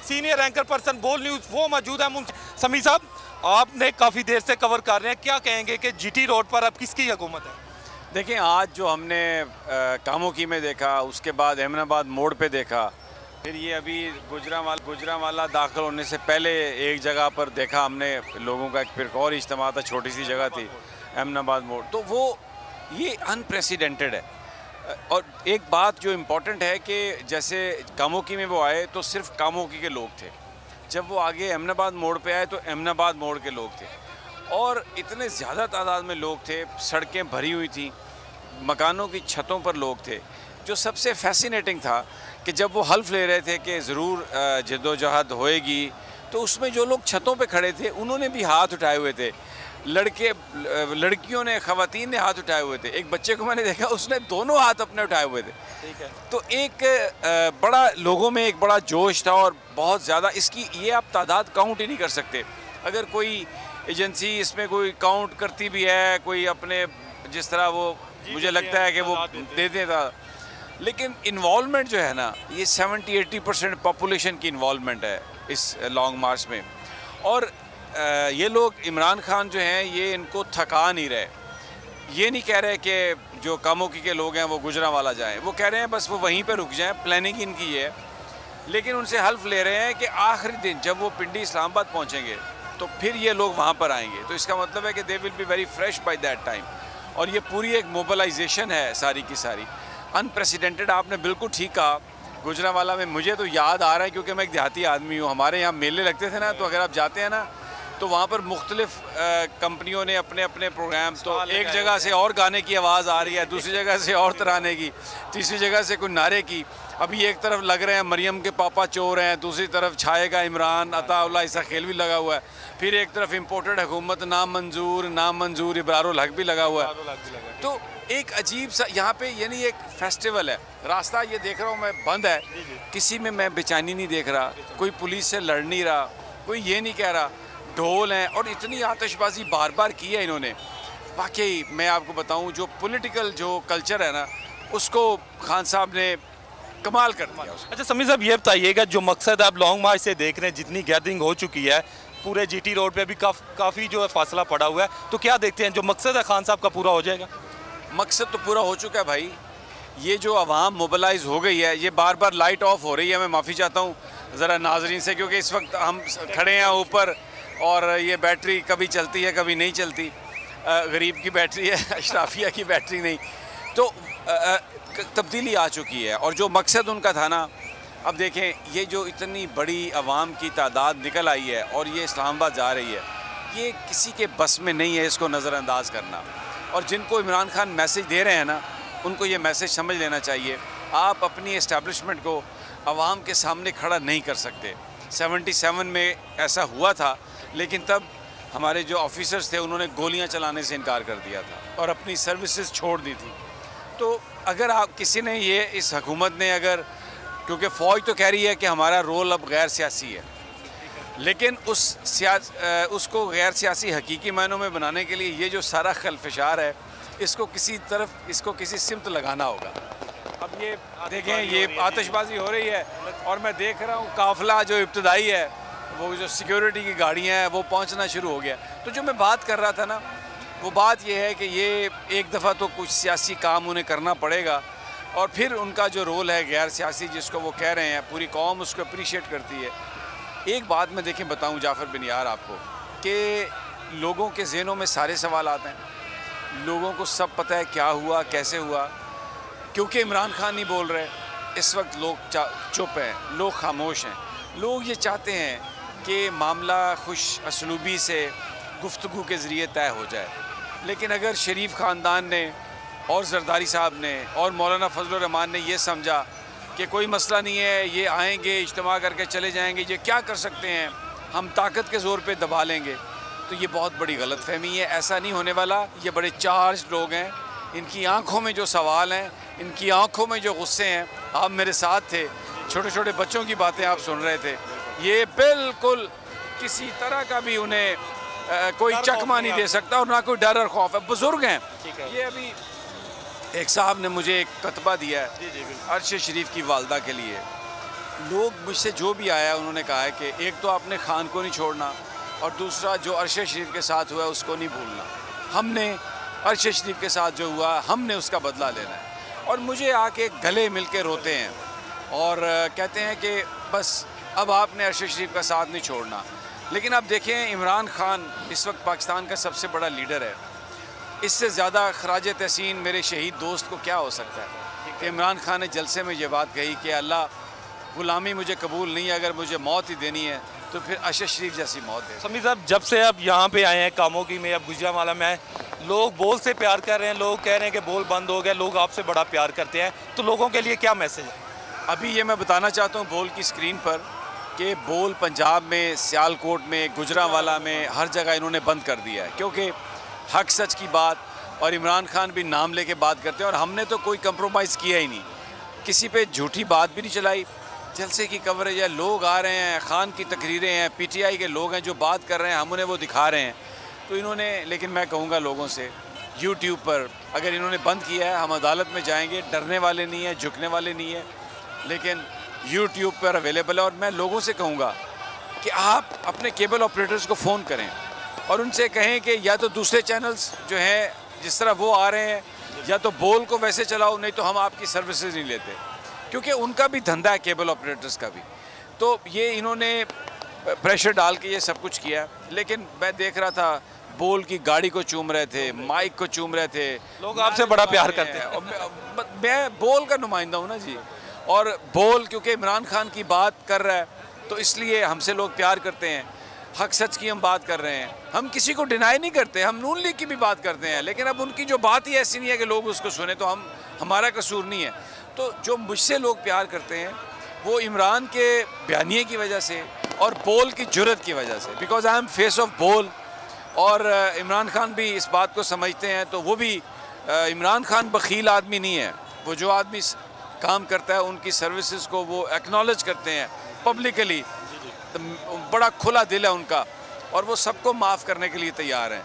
Senior anchor person बोल news वो मौजूद है। समी साहब, आपने काफ़ी देर से कवर कर रहे हैं, क्या कहेंगे कि जीटी रोड पर अब किसकी हुकूमत है? देखिए, आज जो हमने कामोकी में देखा, उसके बाद अहमदाबाद मोड़ पे देखा, फिर ये अभी गुजरांवाला दाखिल होने से पहले एक जगह पर देखा हमने लोगों का, फिर और इज्तिमा था, छोटी सी जगह थी अहमदाबाद मोड़। तो वो ये अनप्रेसिडेंटेड है। और एक बात जो इम्पोर्टेंट है कि जैसे कामोकी में वो आए तो सिर्फ कामोकी के लोग थे, जब वो आगे अहमदाबाद मोड़ पे आए तो अहमदाबाद मोड़ के लोग थे, और इतने ज़्यादा तादाद में लोग थे, सड़कें भरी हुई थी, मकानों की छतों पर लोग थे। जो सबसे फैसिनेटिंग था कि जब वो हल्फ ले रहे थे कि ज़रूर जद्दोजहद होएगी, तो उसमें जो लोग छतों पे खड़े थे उन्होंने भी हाथ उठाए हुए थे, लड़कियों ने, ख़वातीन ने हाथ उठाए हुए थे। एक बच्चे को मैंने देखा, उसने दोनों हाथ अपने उठाए हुए थे। ठीक है। तो एक बड़ा, लोगों में एक बड़ा जोश था और बहुत ज़्यादा, इसकी ये आप तादाद काउंट ही नहीं कर सकते। अगर कोई एजेंसी इसमें कोई काउंट करती भी है, कोई अपने जिस तरह वो मुझे लगता है कि वो देते था, लेकिन इन्वॉल्वमेंट जो है ना, ये 70-80% पॉपुलेशन की इन्वॉल्वमेंट है इस लॉन्ग मार्च में। और ये लोग, इमरान खान जो हैं, ये इनको थका नहीं रहे। ये नहीं कह रहे कि जो कामोकी के लोग हैं वो गुजरांवाला जाएं, वो कह रहे हैं बस वो वहीं पर रुक जाएं, प्लानिंग इनकी ये है। लेकिन उनसे हल्फ ले रहे हैं कि आखिरी दिन जब वो पिंडी इस्लामाबाद पहुंचेंगे तो फिर ये लोग वहाँ पर आएंगे। तो इसका मतलब है कि they will be very fresh by that time. और ये पूरी एक मोबिलाइजेशन है सारी की सारी, अनप्रेसिडेंटेड। आपने बिल्कुल ठीक कहा। गुजरांवाला में मुझे तो याद आ रहा है, क्योंकि मैं एक देहाती आदमी हूँ, हमारे यहाँ मेले लगते थे ना, तो अगर आप जाते हैं ना तो वहाँ पर मुख्तलिफ कंपनियों ने अपने अपने प्रोग्राम, तो एक जगह से और गाने की आवाज़ आ रही है, दूसरी जगह से और तराने की, तीसरी जगह से कोई नारे की। अभी एक तरफ लग रहे हैं मरियम के पापा चोर हैं, दूसरी तरफ छाएगा इमरान, अताउल्लाह ईसा खेल भी लगा हुआ है, फिर एक तरफ इम्पोर्टेड हुकूमत नामंजूर इब्रारुल हक भी लगा हुआ है। तो एक अजीब सा यहाँ पे, यानी एक फेस्टिवल है। रास्ता ये देख रहा हूँ मैं बंद है, किसी में मैं बेचैनी नहीं देख रहा, कोई पुलिस से लड़ नहीं रहा, कोई ये नहीं कह रहा। ढोल हैं और इतनी आतिशबाजी बार बार की है इन्होंने। वाकई मैं आपको बताऊं, जो पॉलिटिकल जो कल्चर है ना, उसको खान साहब ने कमाल कर दिया। अच्छा समी साहब, ये बताइएगा, जो मकसद आप लॉन्ग मार्च से देख रहे हैं, जितनी गैदरिंग हो चुकी है पूरे जीटी रोड पे, अभी काफ़ी जो है फासला पड़ा हुआ है, तो क्या देखते हैं जो मकसद है खान साहब का पूरा हो जाएगा? मकसद तो पूरा हो चुका है भाई। ये जो आवाम मोबिलाइज हो गई है, ये बार बार लाइट ऑफ हो रही है। मैं माफ़ी चाहता हूँ ज़रा नाजरीन से, क्योंकि इस वक्त हम खड़े हैं ऊपर और ये बैटरी कभी चलती है कभी नहीं चलती। गरीब की बैटरी है, अशराफिया की बैटरी नहीं। तो तब्दीली आ चुकी है। और जो मकसद उनका था ना, अब देखें, ये जो इतनी बड़ी आवाम की तादाद निकल आई है और ये इस्लामाबाद जा रही है, ये किसी के बस में नहीं है इसको नज़रअंदाज करना। और जिनको इमरान खान मैसेज दे रहे हैं ना, उनको ये मैसेज समझ लेना चाहिए। आप अपनी इस्टेब्लिशमेंट को आवाम के सामने खड़ा नहीं कर सकते। 77 में ऐसा हुआ था, लेकिन तब हमारे जो ऑफिसर्स थे उन्होंने गोलियां चलाने से इनकार कर दिया था और अपनी सर्विसेज छोड़ दी थी। तो अगर आप किसी ने ये, इस हुकूमत ने अगर, क्योंकि फ़ौज तो कह रही है कि हमारा रोल अब गैर सियासी है, लेकिन उसको गैर सियासी हकीकी मायनों में बनाने के लिए ये जो सारा खलफशार है, इसको किसी सिमत लगाना होगा। अब ये देखें, ये आतिशबाजी हो रही है और मैं देख रहा हूँ काफ़िला जो इब्तदाई है, वो जो सिक्योरिटी की गाड़ियाँ हैं, वो पहुँचना शुरू हो गया। तो जो मैं बात कर रहा था ना, वो बात ये है कि ये एक दफ़ा तो कुछ सियासी काम उन्हें करना पड़ेगा, और फिर उनका जो रोल है गैर सियासी, जिसको वो कह रहे हैं, पूरी कौम उसको अप्रीशिएट करती है। एक बात मैं देखें बताऊँ जाफ़र बिन यार आपको, कि लोगों के ज़हनों में सारे सवाल आते हैं, लोगों को सब पता है क्या हुआ कैसे हुआ, क्योंकि इमरान खान नहीं बोल रहे। इस वक्त लोग चुप हैं, लोग खामोश हैं। लोग ये चाहते हैं कि मामला खुश असलूबी से गुफ्तगू के ज़रिए तय हो जाए। लेकिन अगर शरीफ ख़ानदान ने और जरदारी साहब ने और मौलाना फजलुर रहमान ने ये समझा कि कोई मसला नहीं है, ये आएंगे इज्तिमा करके चले जाएंगे, ये क्या कर सकते हैं, हम ताकत के ज़ोर पे दबा लेंगे, तो ये बहुत बड़ी गलतफहमी है। ऐसा नहीं होने वाला। ये बड़े चार्ज लोग हैं, इनकी आंखों में जो सवाल हैं, इनकी आंखों में जो गुस्से हैं, आप मेरे साथ थे, छोटे छोटे बच्चों की बातें आप सुन रहे थे, ये बिल्कुल किसी तरह का भी उन्हें कोई चकमा नहीं दे सकता और ना कोई डर और खौफ है। बुज़ुर्ग हैं। ये अभी एक साहब ने मुझे एक कतबा दिया है अर्श शरीफ की वालदा के लिए, लोग मुझसे जो भी आया उन्होंने कहा है कि एक तो आपने खान को नहीं छोड़ना और दूसरा जो अरशद शरीफ के साथ हुआ है उसको नहीं भूलना। हमने अरशद शरीफ के साथ जो हुआ हमने उसका बदला लेना है। और मुझे आके गले मिल के रोते हैं और कहते हैं कि बस अब आपने अरशद शरीफ का साथ नहीं छोड़ना। लेकिन अब देखें, इमरान खान इस वक्त पाकिस्तान का सबसे बड़ा लीडर है। इससे ज़्यादा खराज तहसीन मेरे शहीद दोस्त को क्या हो सकता है कि इमरान खान ने जलसे में ये बात कही कि अल्लाह गुलामी मुझे कबूल नहीं है, अगर मुझे मौत ही देनी है तो फिर अरशद शरीफ जैसी मौत दे। समीर साहब, जब से आप यहाँ पे आए हैं कामों की में, अब गुजरांवाला में आए, लोग बोल से प्यार कर रहे हैं, लोग कह रहे हैं कि बोल बंद हो गया, लोग आपसे बड़ा प्यार करते हैं, तो लोगों के लिए क्या मैसेज है? अभी ये मैं बताना चाहता हूँ बोल की स्क्रीन पर कि बोल पंजाब में, सियालकोट में, गुजरांवाला में, हर जगह इन्होंने बंद कर दिया है, क्योंकि हक सच की बात और इमरान खान भी नाम लेके बात करते हैं और हमने तो कोई कंप्रोमाइज़ किया ही नहीं, किसी पे झूठी बात भी नहीं चलाई। जलसे की कवरेज है, लोग आ रहे हैं, खान की तकरीरें हैं, पीटीआई के लोग हैं जो बात कर रहे हैं, हम उन्हें वो दिखा रहे हैं। तो इन्होंने, लेकिन मैं कहूँगा लोगों से, यूट्यूब पर अगर इन्होंने बंद किया है, हम अदालत में जाएंगे, डरने वाले नहीं है, झुकने वाले नहीं है, लेकिन यूट्यूब पर अवेलेबल है। और मैं लोगों से कहूँगा कि आप अपने केबल ऑपरेटर्स को फ़ोन करें और उनसे कहें कि या तो दूसरे चैनल्स जो हैं जिस तरह वो आ रहे हैं, या तो बोल को वैसे चलाओ, नहीं तो हम आपकी सर्विसेज नहीं लेते, क्योंकि उनका भी धंधा है, केबल ऑपरेटर्स का भी। तो ये इन्होंने प्रेशर डाल के ये सब कुछ किया। लेकिन मैं देख रहा था बोल की गाड़ी को चूम रहे थे, माइक को चूम रहे थे, लोग आपसे बड़ा प्यार करते हैं। और मैं बोल का नुमाइंदा हूँ ना जी, और बोल क्योंकि इमरान खान की बात कर रहा है तो इसलिए हमसे लोग प्यार करते हैं। हक सच की हम बात कर रहे हैं, हम किसी को डिनाई नहीं करते, हम नून लीग की भी बात करते हैं, लेकिन अब उनकी जो बात ही ऐसी नहीं है कि लोग उसको सुने, तो हमारा कसूर नहीं है। तो जो मुझसे लोग प्यार करते हैं वो इमरान के बयानिए की वजह से और बोल की जुर्रत की वजह से, because I am face of बोल। और इमरान खान भी इस बात को समझते हैं, तो वो भी, इमरान खान बखील आदमी नहीं है, वो जो आदमी काम करता है उनकी सर्विसेज को वो एक्नॉलेज करते हैं पब्लिकली, तो बड़ा खुला दिल है उनका और वो सबको माफ़ करने के लिए तैयार हैं।